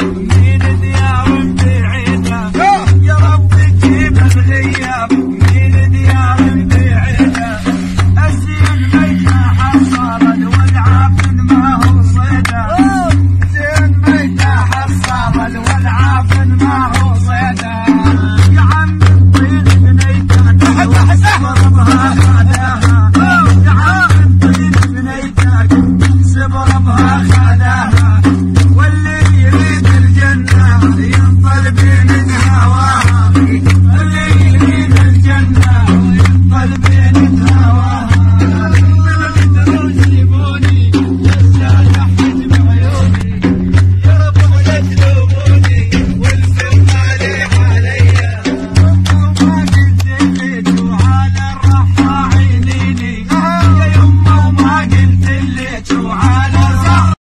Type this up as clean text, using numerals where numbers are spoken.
الغياب من ديار بعيدة، يا رب جيب الغياب من ديار بعيدة. الزين ما يتحصل والعافن ما هو صيده، الزين ما يتحصل والعافن ما هو صيده. يا عم الطين بنيتك صبرها خذاها، يا عم الطين بنيتك صبر بها خذاها.